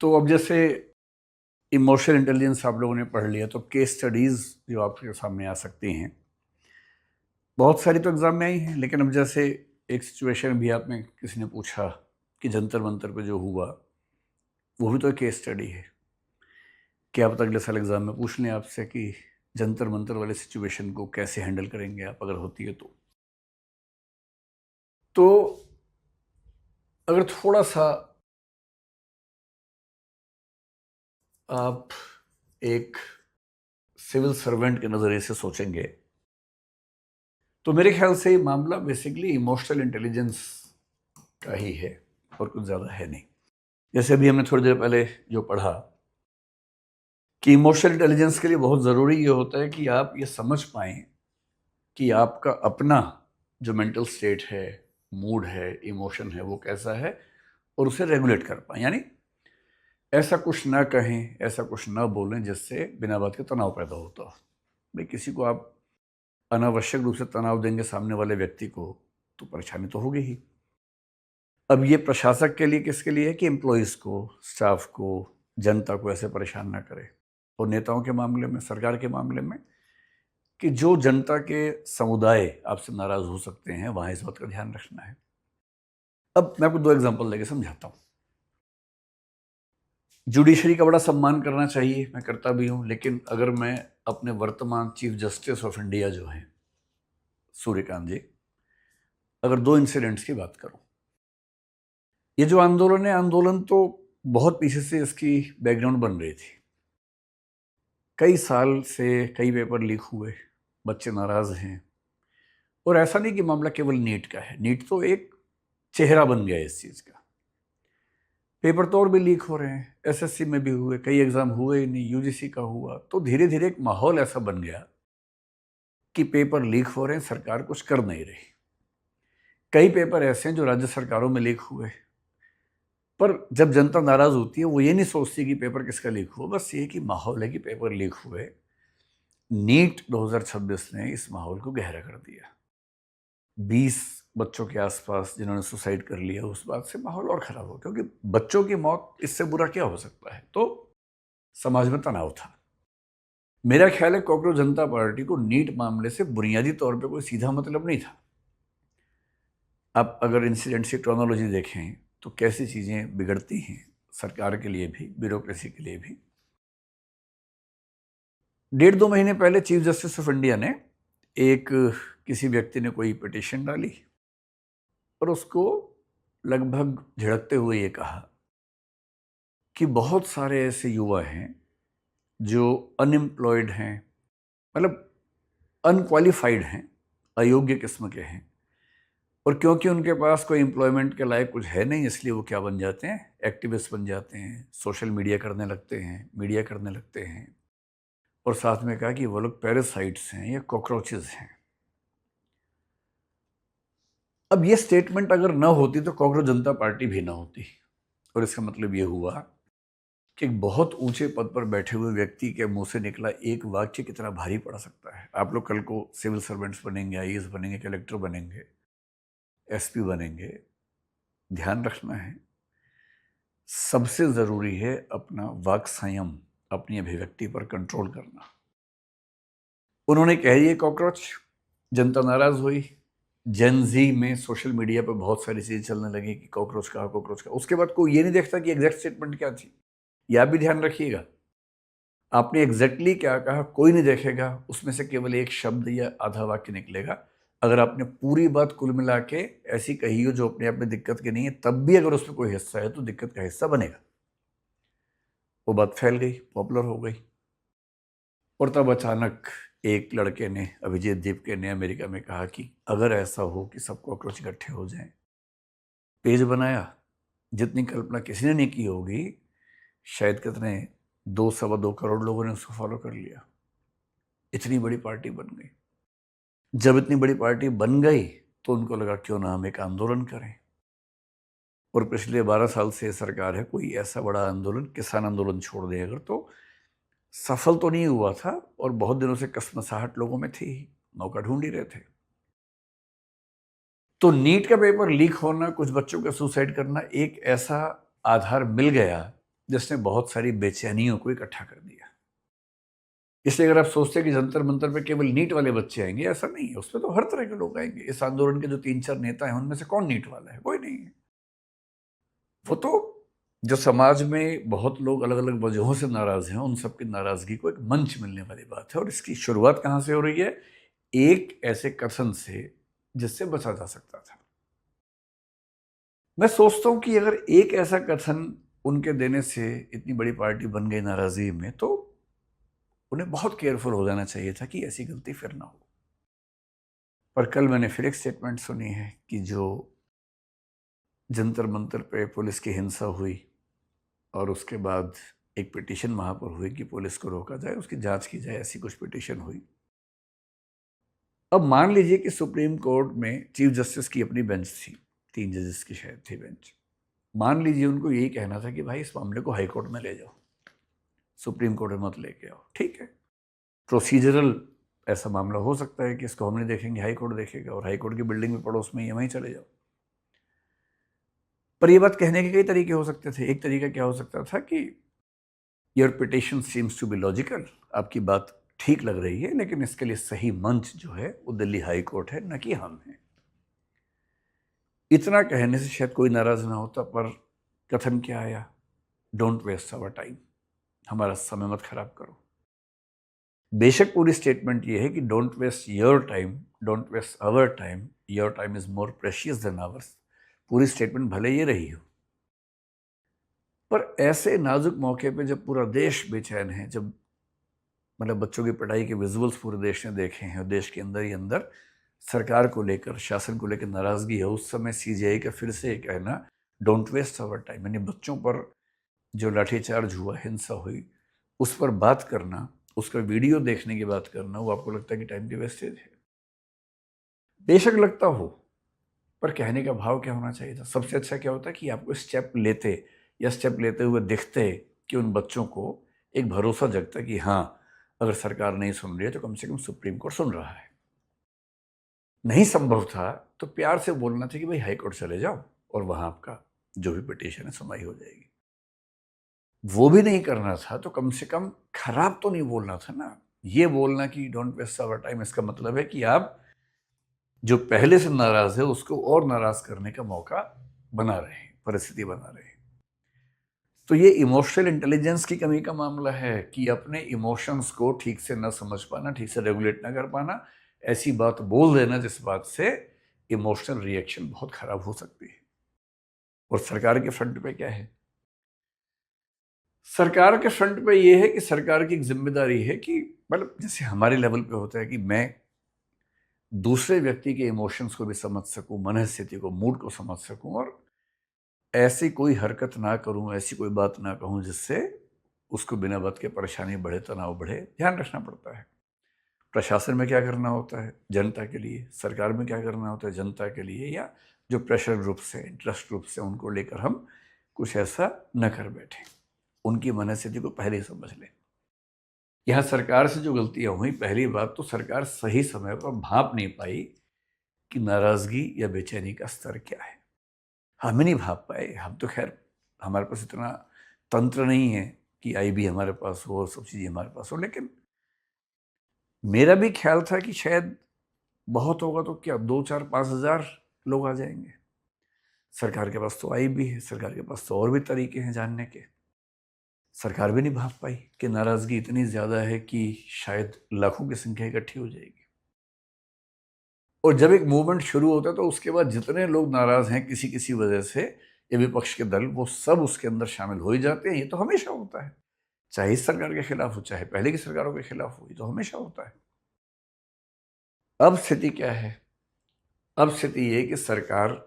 तो अब जैसे इमोशनल इंटेलिजेंस आप लोगों ने पढ़ लिया, तो केस स्टडीज़ जो आपके सामने आ सकती हैं, बहुत सारी तो एग्ज़ाम में आई हैं, लेकिन अब जैसे एक सिचुएशन भी आप में किसी ने पूछा कि जंतर मंतर पे जो हुआ, वो भी तो एक केस स्टडी है। क्या पता अगले साल एग्ज़ाम में पूछ लें आपसे कि जंतर मंतर वाले सिचुएशन को कैसे हैंडल करेंगे आप, अगर होती है तो अगर थोड़ा सा आप एक सिविल सर्वेंट के नज़रिए से सोचेंगे, तो मेरे ख्याल से ये मामला बेसिकली इमोशनल इंटेलिजेंस का ही है और कुछ ज़्यादा है नहीं। जैसे अभी हमने थोड़ी देर पहले जो पढ़ा कि इमोशनल इंटेलिजेंस के लिए बहुत ज़रूरी ये होता है कि आप ये समझ पाएँ कि आपका अपना जो मेंटल स्टेट है, मूड है, इमोशन है, वो कैसा है और उसे रेगुलेट कर पाएँ। यानी ऐसा कुछ ना कहें, ऐसा कुछ ना बोलें जिससे बिना बात के तनाव पैदा होता हो। भाई किसी को आप अनावश्यक रूप से तनाव देंगे सामने वाले व्यक्ति को, तो परेशानी तो होगी ही। अब ये प्रशासक के लिए किसके लिए है कि एम्प्लॉइज़ को, स्टाफ को, जनता को ऐसे परेशान ना करे। और नेताओं के मामले में, सरकार के मामले में कि जो जनता के समुदाय आपसे नाराज़ हो सकते हैं, वहाँ इस बात का ध्यान रखना है। अब मैं आपको 2 एग्ज़ाम्पल देके समझाता हूँ। जुडिशरी का बड़ा सम्मान करना चाहिए, मैं करता भी हूँ, लेकिन अगर मैं अपने वर्तमान चीफ जस्टिस ऑफ इंडिया जो हैं, सूर्यकांत जी, अगर 2 इंसिडेंट्स की बात करूँ। ये जो आंदोलन है, आंदोलन तो बहुत पीछे से इसकी बैकग्राउंड बन रही थी। कई साल से कई पेपर लीक हुए, बच्चे नाराज़ हैं और ऐसा नहीं कि मामला केवल नीट का है। नीट तो एक चेहरा बन गया है इस चीज़ का। पेपर तो और भी लीक हो रहे हैं, एसएससी में भी हुए, कई एग्ज़ाम हुए ही नहीं, यूजीसी का हुआ। तो धीरे-धीरे एक माहौल ऐसा बन गया कि पेपर लीक हो रहे हैं, सरकार कुछ कर नहीं रही। कई पेपर ऐसे हैं जो राज्य सरकारों में लीक हुए, पर जब जनता नाराज़ होती है, वो ये नहीं सोचती कि पेपर किसका लीक हुआ, बस ये कि माहौल है कि पेपर लीक हुए। नीट 2026 ने इस माहौल को गहरा कर दिया। 20 बच्चों के आसपास जिन्होंने सुसाइड कर लिया, उस बात से माहौल और ख़राब हो, क्योंकि बच्चों की मौत इससे बुरा क्या हो सकता है। तो समाज में तनाव था। मेरा ख्याल है कॉकरोच जनता पार्टी को नीट मामले से बुनियादी तौर पे कोई सीधा मतलब नहीं था। आप अगर इंसिडेंट की क्रोनोलॉजी देखें तो कैसी चीज़ें बिगड़ती हैं, सरकार के लिए भी, ब्यूरोक्रेसी के लिए भी। 1.5-2 महीने पहले चीफ जस्टिस ऑफ इंडिया ने एक किसी व्यक्ति ने कोई पिटीशन डाली और उसको लगभग झिड़कते हुए ये कहा कि बहुत सारे ऐसे युवा हैं जो अनएम्प्लॉयड हैं, मतलब अनक्वालिफाइड हैं, अयोग्य किस्म के हैं, और क्योंकि उनके पास कोई एम्प्लॉयमेंट के लायक कुछ है नहीं, इसलिए वो क्या बन जाते हैं, एक्टिविस्ट बन जाते हैं, सोशल मीडिया करने लगते हैं, मीडिया करने लगते हैं। और साथ में कहा कि वो लोग पैरासाइट्स हैं या कॉकरोचेस हैं। अब ये स्टेटमेंट अगर ना होती तो कॉकरोच जनता पार्टी भी ना होती। और इसका मतलब ये हुआ कि एक बहुत ऊंचे पद पर बैठे हुए व्यक्ति के मुंह से निकला एक वाक्य कितना भारी पड़ सकता है। आप लोग कल को सिविल सर्वेंट्स बनेंगे, आईएएस बनेंगे, कलेक्टर बनेंगे, एसपी बनेंगे। ध्यान रखना है, सबसे ज़रूरी है अपना वाक संयम, अपनी अभिव्यक्ति पर कंट्रोल करना। उन्होंने कह दिया कॉकरोच, जनता नाराज़ हुई। जेन ज़ी में सोशल मीडिया पर बहुत सारी चीज़ें चलने लगी कि कॉकरोच कहा, कॉकरोच कहा। उसके बाद कोई ये नहीं देखता कि एग्जैक्ट स्टेटमेंट क्या थी। यह आप भी ध्यान रखिएगा, आपने एग्जैक्टली क्या कहा कोई नहीं देखेगा, उसमें से केवल एक शब्द या आधा वाक्य निकलेगा। अगर आपने पूरी बात कुल मिला के ऐसी कही हो जो अपने आप में दिक्कत की नहीं है, तब भी अगर उसमें कोई हिस्सा है तो दिक्कत का हिस्सा बनेगा। वो बात फैल गई, पॉपुलर हो गई, और तब अचानक एक लड़के ने, अभिजीत दीपके ने, अमेरिका में कहा कि अगर ऐसा हो कि सब कॉकरोच इकट्ठे हो जाएं, पेज बनाया, जितनी कल्पना किसी ने नहीं की होगी, शायद कितने 2-2.25 करोड़ लोगों ने उसको फॉलो कर लिया। इतनी बड़ी पार्टी बन गई। जब इतनी बड़ी पार्टी बन गई तो उनको लगा क्यों ना हम एक आंदोलन करें। और पिछले 12 साल से सरकार है, कोई ऐसा बड़ा आंदोलन, किसान आंदोलन छोड़ दें अगर, तो सफल तो नहीं हुआ था और बहुत दिनों से कसमसाहट लोगों में थी, मौका ढूंढ ही रहे थे। तो नीट का पेपर लीक होना, कुछ बच्चों का सुसाइड करना, एक ऐसा आधार मिल गया जिसने बहुत सारी बेचैनियों को इकट्ठा कर दिया। इसलिए अगर आप सोचते हैं कि जंतर मंतर पे केवल नीट वाले बच्चे आएंगे, ऐसा नहीं है, उसमें तो हर तरह के लोग आएंगे। इस आंदोलन के जो 3-4 नेता हैं उनमें से कौन नीट वाला है? कोई नहीं है। वो तो जो समाज में बहुत लोग अलग अलग वजहों से नाराज हैं, उन सबकी नाराजगी को एक मंच मिलने वाली बात है। और इसकी शुरुआत कहाँ से हो रही है? एक ऐसे कथन से जिससे बचा जा सकता था। मैं सोचता हूं कि अगर एक ऐसा कथन उनके देने से इतनी बड़ी पार्टी बन गई नाराजगी में, तो उन्हें बहुत केयरफुल हो जाना चाहिए था कि ऐसी गलती फिर ना हो। पर कल मैंने फिर एक स्टेटमेंट सुनी है कि जो जंतर मंतर पे पुलिस की हिंसा हुई और उसके बाद एक पिटीशन वहां पर हुई कि पुलिस को रोका जाए, उसकी जांच की जाए, ऐसी कुछ पिटीशन हुई। अब मान लीजिए कि सुप्रीम कोर्ट में चीफ जस्टिस की अपनी बेंच थी, 3 जजेस की शायद थी बेंच। मान लीजिए उनको यही कहना था कि भाई इस मामले को हाई कोर्ट में ले जाओ, सुप्रीम कोर्ट में मत लेके आओ। ठीक है, प्रोसीजरल ऐसा मामला हो सकता है कि इसको हम नहीं देखेंगे, हाई कोर्ट देखेगा, और हाई कोर्ट की बिल्डिंग में पड़ोस में ही वहीं चले जाओ। पर यह बात कहने के कई तरीके हो सकते थे। एक तरीका क्या हो सकता था कि your petition seems to be logical, आपकी बात ठीक लग रही है, लेकिन इसके लिए सही मंच जो है वो दिल्ली हाई कोर्ट है, न कि हम हैं। इतना कहने से शायद कोई नाराज ना होता, पर कथन क्या आया? डोंट वेस्ट आवर टाइम, हमारा समय मत खराब करो। बेशक पूरी स्टेटमेंट ये है कि don't waste your time, don't waste our time, your time is more precious than ours. पूरी स्टेटमेंट भले ये रही हो, पर ऐसे नाजुक मौके पे जब पूरा देश बेचैन है, जब मतलब बच्चों की पढ़ाई के विजुअल्स पूरे देश ने देखे हैं और देश के अंदर ही अंदर सरकार को लेकर, शासन को लेकर नाराजगी है, उस समय सीजीआई का फिर से कहना डोंट वेस्ट आवर टाइम, यानी बच्चों पर जो लाठीचार्ज हुआ, हिंसा हुई, उस पर बात करना, उसका वीडियो देखने की बात करना, वो आपको लगता है कि टाइम की वेस्टेज है? बेशक लगता हो, पर कहने का भाव क्या होना चाहिए था? सबसे अच्छा क्या होता है कि आपको स्टेप लेते या स्टेप लेते हुए दिखते कि उन बच्चों को एक भरोसा जगता कि हाँ, अगर सरकार नहीं सुन रही है तो कम से कम सुप्रीम कोर्ट सुन रहा है। नहीं संभव था तो प्यार से बोलना था कि भाई हाई कोर्ट चले जाओ और वहां आपका जो भी पिटीशन है सुनवाई हो जाएगी। वो भी नहीं करना था तो कम से कम खराब तो नहीं बोलना था ना। ये बोलना कि डोंट वेस्ट आवर टाइम, इसका मतलब है कि आप जो पहले से नाराज है उसको और नाराज करने का मौका बना रहे हैं, परिस्थिति बना रहे हैं। तो ये इमोशनल इंटेलिजेंस की कमी का मामला है कि अपने इमोशंस को ठीक से न समझ पाना, ठीक से रेगुलेट ना कर पाना, ऐसी बात बोल देना जिस बात से इमोशनल रिएक्शन बहुत खराब हो सकती है। और सरकार के फ्रंट पे क्या है? सरकार के फ्रंट पे ये है कि सरकार की एक जिम्मेदारी है कि मतलब जैसे हमारे लेवल पे होता है कि मैं दूसरे व्यक्ति के इमोशंस को भी समझ सकूं, मनस्थिति को, मूड को समझ सकूं, और ऐसी कोई हरकत ना करूं, ऐसी कोई बात ना कहूं जिससे उसको बिना बात के परेशानी बढ़े, तनाव बढ़े। ध्यान रखना पड़ता है। प्रशासन में क्या करना होता है? जनता के लिए। सरकार में क्या करना होता है? जनता के लिए। या जो प्रेशर ग्रुप्स हैं, इंटरेस्ट ग्रुप्स हैं, उनको लेकर हम कुछ ऐसा न कर बैठे, उनकी मनस्थिति को पहले ही समझ लें। यहाँ सरकार से जो गलतियां हुई, पहली बात तो सरकार सही समय पर भांप नहीं पाई कि नाराजगी या बेचैनी का स्तर क्या है। हम ही नहीं भांप पाए। हम तो खैर, हमारे पास इतना तंत्र नहीं है कि आईबी हमारे पास हो, सब चीज़ें हमारे पास हो, लेकिन मेरा भी ख्याल था कि शायद बहुत होगा तो क्या 2-4-5 हज़ार लोग आ जाएंगे। सरकार के पास तो आईबी है, सरकार के पास तो और भी तरीके हैं जानने के। सरकार भी नहीं भांप पाई कि नाराजगी इतनी ज्यादा है कि शायद लाखों की संख्या इकट्ठी हो जाएगी। और जब एक मूवमेंट शुरू होता है तो उसके बाद जितने लोग नाराज हैं किसी किसी वजह से, ये विपक्ष के दल, वो सब उसके अंदर शामिल हो ही जाते हैं। ये तो हमेशा होता है, चाहे इस सरकार के खिलाफ हो, चाहे पहले की सरकारों के खिलाफ हो, ये तो हमेशा होता है। अब स्थिति क्या है? अब स्थिति ये कि सरकार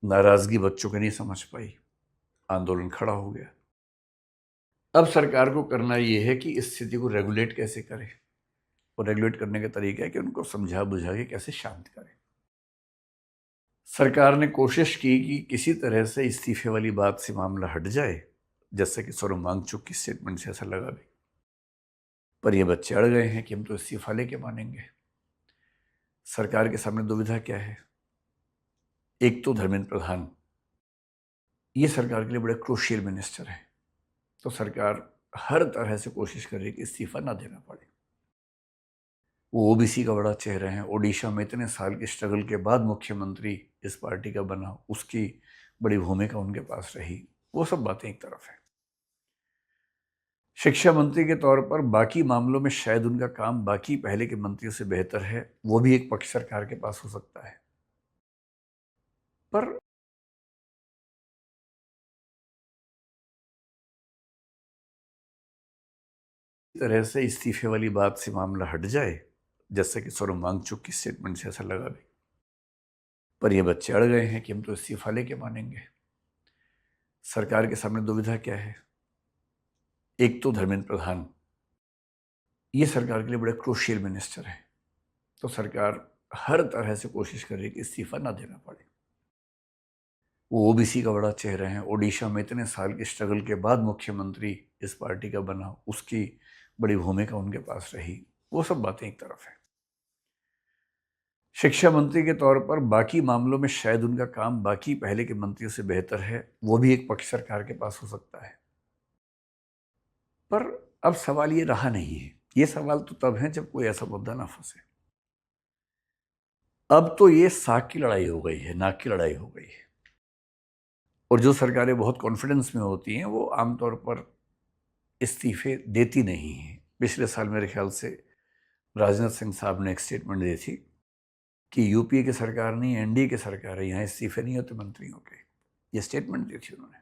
नाराजगी बच्चों की नहीं समझ पाई, आंदोलन खड़ा हो गया। अब सरकार को करना ये है कि इस स्थिति को रेगुलेट कैसे करे, और रेगुलेट करने का तरीका है कि उनको समझा बुझा के कैसे शांत करे। सरकार ने कोशिश की कि किसी तरह से इस्तीफे वाली बात से मामला हट जाए, जैसे कि सोनम वांगचुक की स्टेटमेंट से ऐसा लगा भी। पर ये बच्चे अड़ गए हैं कि हम तो इस्तीफा लेके मानेंगे। सरकार के सामने दुविधा क्या है? एक तो धर्मेंद्र प्रधान, ये सरकार के लिए बड़े क्रूशियल मिनिस्टर है, तो सरकार हर तरह से कोशिश कर रही है कि इस्तीफा ना देना पड़े। वो ओबीसी का बड़ा चेहरा है, ओडिशा में इतने साल के स्ट्रगल के बाद मुख्यमंत्री इस पार्टी का बना, उसकी बड़ी भूमिका उनके पास रही। वो सब बातें एक तरफ है। शिक्षा मंत्री के तौर पर बाकी मामलों में शायद उनका काम बाकी पहले के मंत्रियों से बेहतर है, वो भी एक पक्ष सरकार के पास हो सकता है। पर तरह से इस्तीफे वाली बात से मामला हट जाए, जैसे कि सोनम वांगचुक की स्टेटमेंट से ऐसा लगा भी, पर ये बच्चे अड़ गए हैं कि हम तो इस्तीफा लेके मानेंगे। सरकार के सामने दुविधा क्या है? एक तो धर्मेंद्र प्रधान, ये सरकार के लिए बड़े क्रूशियल मिनिस्टर है, तो सरकार हर तरह से कोशिश कर रही है कि इस्तीफा ना देना पड़े। वो ओबीसी का बड़ा चेहरा है, ओडिशा में इतने साल के स्ट्रगल के बाद मुख्यमंत्री इस पार्टी का बना, उसकी बड़ी भूमिका उनके पास रही। वो सब बातें एक तरफ है। शिक्षा मंत्री के तौर पर बाकी मामलों में शायद उनका काम बाकी पहले के मंत्रियों से बेहतर है, वो भी एक पक्ष सरकार के पास हो सकता है। पर अब सवाल ये रहा नहीं है। ये सवाल तो तब है जब कोई ऐसा मुद्दा ना फंसे। अब तो ये साख की लड़ाई हो गई है, नाक की लड़ाई हो गई है। और जो सरकारें बहुत कॉन्फिडेंस में होती हैं वो आमतौर पर इस्तीफे देती नहीं हैं। पिछले साल मेरे ख्याल से राजनाथ सिंह साहब ने एक स्टेटमेंट दी थी कि यूपीए की सरकार नहीं, एनडीए की सरकार है, यहाँ इस्तीफे नहीं होते मंत्रियों के। ये स्टेटमेंट दी थी उन्होंने।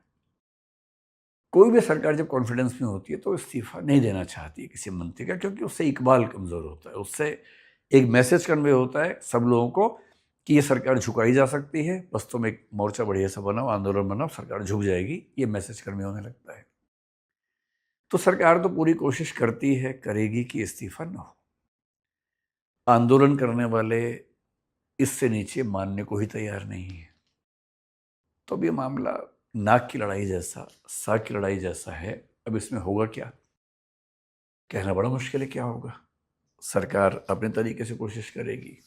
कोई भी सरकार जब कॉन्फिडेंस में होती है तो इस्तीफा नहीं देना चाहती है किसी मंत्री का, क्योंकि उससे इकबाल कमज़ोर होता है, उससे एक मैसेज कन्वे होता है सब लोगों को कि ये सरकार झुकाई जा सकती है, बस तुम एक मोर्चा बढ़िया सा बनाओ, आंदोलन बनाओ, सरकार झुक जाएगी, ये मैसेज कन्वे होने लगता है। तो सरकार तो पूरी कोशिश करती है, करेगी कि इस्तीफा न हो। आंदोलन करने वाले इससे नीचे मानने को ही तैयार नहीं है। तो अब ये मामला नाक की लड़ाई जैसा, साग की लड़ाई जैसा है। अब इसमें होगा क्या, कहना बड़ा मुश्किल है क्या होगा। सरकार अपने तरीके से कोशिश करेगी,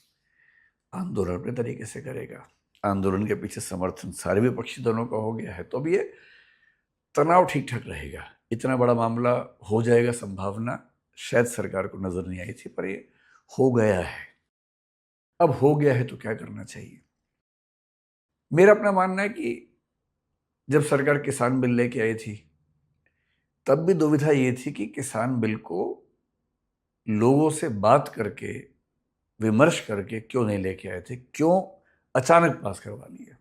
आंदोलन अपने तरीके से करेगा। आंदोलन के पीछे समर्थन सारे विपक्षी दलों का हो गया है, तो अब ये तनाव ठीक ठाक रहेगा। इतना बड़ा मामला हो जाएगा, संभावना शायद सरकार को नजर नहीं आई थी, पर ये हो गया है। अब हो गया है तो क्या करना चाहिए? मेरा अपना मानना है कि जब सरकार किसान बिल लेके आई थी तब भी दुविधा ये थी कि किसान बिल को लोगों से बात करके, विमर्श करके क्यों नहीं लेके आए थे, क्यों अचानक पास करवा लिया।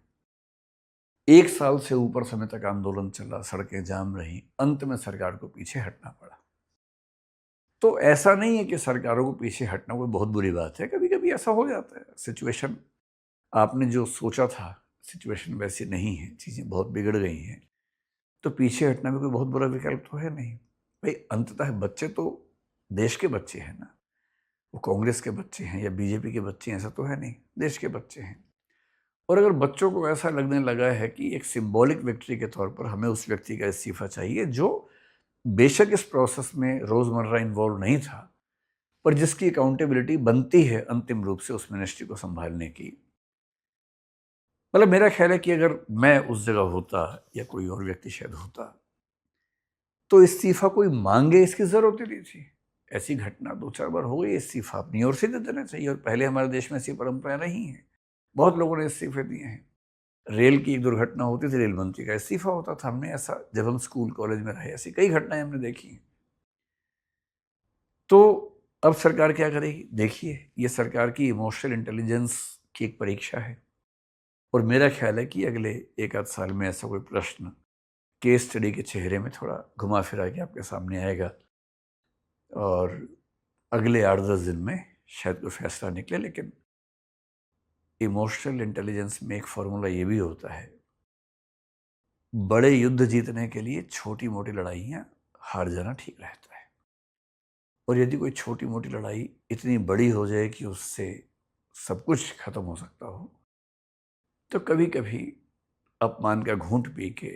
1 साल से ऊपर समय तक आंदोलन चला, सड़कें जाम रही, अंत में सरकार को पीछे हटना पड़ा। तो ऐसा नहीं है कि सरकारों को पीछे हटना कोई बहुत बुरी बात है, कभी कभी ऐसा हो जाता है। सिचुएशन, आपने जो सोचा था सिचुएशन वैसी नहीं है, चीज़ें बहुत बिगड़ गई हैं, तो पीछे हटना भी कोई बहुत बुरा विकल्प तो है नहीं। भाई अंततः बच्चे तो देश के बच्चे हैं ना, वो कांग्रेस के बच्चे हैं या बीजेपी के बच्चे हैं ऐसा तो है नहीं, देश के बच्चे हैं। और अगर बच्चों को ऐसा लगने लगा है कि एक सिंबॉलिक विक्ट्री के तौर पर हमें उस व्यक्ति का इस्तीफा चाहिए जो बेशक इस प्रोसेस में रोजमर्रा इन्वॉल्व नहीं था, पर जिसकी अकाउंटेबिलिटी बनती है अंतिम रूप से उस मिनिस्ट्री को संभालने की, मतलब मेरा ख्याल है कि अगर मैं उस जगह होता या कोई और व्यक्ति शायद होता तो इस्तीफा कोई मांगे इसकी जरूरत ही नहीं थी। ऐसी घटना 2-4 बार हो गई, इस्तीफा अपनी ओर से दे देना चाहिए। और पहले हमारे देश में ऐसी परंपरा नहीं है, बहुत लोगों ने इस्तीफे दिए हैं। रेल की एक दुर्घटना होती थी, रेल मंत्री का इस्तीफा होता था। हमने ऐसा, जब हम स्कूल कॉलेज में रहे, ऐसी कई घटनाएं हमने देखी हैं। तो अब सरकार क्या करेगी? देखिए, ये सरकार की इमोशनल इंटेलिजेंस की एक परीक्षा है। और मेरा ख्याल है कि अगले 1-8 साल में ऐसा कोई प्रश्न केस स्टडी के चेहरे में थोड़ा घुमा फिरा के आपके सामने आएगा और अगले 8-10 दिन में शायद कोई फैसला निकले। लेकिन इमोशनल इंटेलिजेंस में एक फॉर्मूला ये भी होता है, बड़े युद्ध जीतने के लिए छोटी मोटी लड़ाइयाँ हार जाना ठीक रहता है। और यदि कोई छोटी मोटी लड़ाई इतनी बड़ी हो जाए कि उससे सब कुछ खत्म हो सकता हो, तो कभी कभी अपमान का घूंट पी के,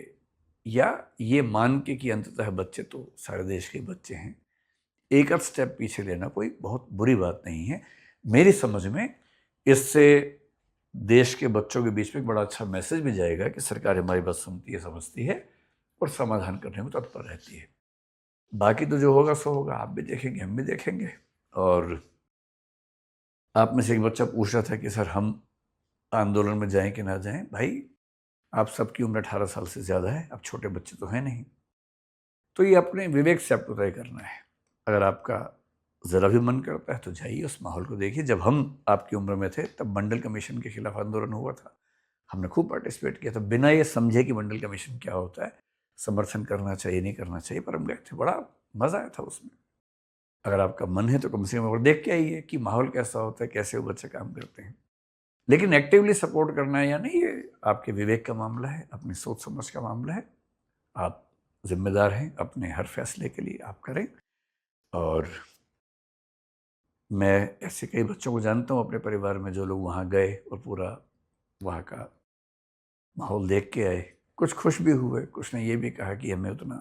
या ये मान के कि अंततः बच्चे तो सारे देश के बच्चे हैं, एक आध स्टेप पीछे लेना कोई बहुत बुरी बात नहीं है। मेरी समझ में इससे देश के बच्चों के बीच में एक बड़ा अच्छा मैसेज भी जाएगा कि सरकार हमारी बात सुनती है, समझती है और समाधान करने में तत्पर रहती है। बाकी तो जो होगा सो होगा, आप भी देखेंगे, हम भी देखेंगे। और आप में से एक बच्चा पूछ रहा था कि सर हम आंदोलन में जाएं कि ना जाएं। भाई, आप सबकी उम्र 18 साल से ज़्यादा है, आप छोटे बच्चे तो हैं नहीं। तो ये अपने विवेक से आपको तय करना है। अगर आपका ज़रा भी मन करता है तो जाइए, उस माहौल को देखिए। जब हम आपकी उम्र में थे तब मंडल कमीशन के खिलाफ आंदोलन हुआ था, हमने खूब पार्टिसिपेट किया था, बिना ये समझे कि मंडल कमीशन क्या होता है, समर्थन करना चाहिए नहीं करना चाहिए, पर हम गए थे, बड़ा मज़ा आया था उसमें। अगर आपका मन है तो कम से कम और देख के आइए कि माहौल कैसा होता है, कैसे वो बच्चे काम करते हैं। लेकिन एक्टिवली सपोर्ट करना है या नहीं, ये आपके विवेक का मामला है, अपनी सोच समझ का मामला है। आप जिम्मेदार हैं, अपने हर फैसले के लिए आप करें। और मैं ऐसे कई बच्चों को जानता हूँ अपने परिवार में जो लोग वहाँ गए और पूरा वहाँ का माहौल देख के आए। कुछ खुश भी हुए, कुछ ने ये भी कहा कि हमें उतना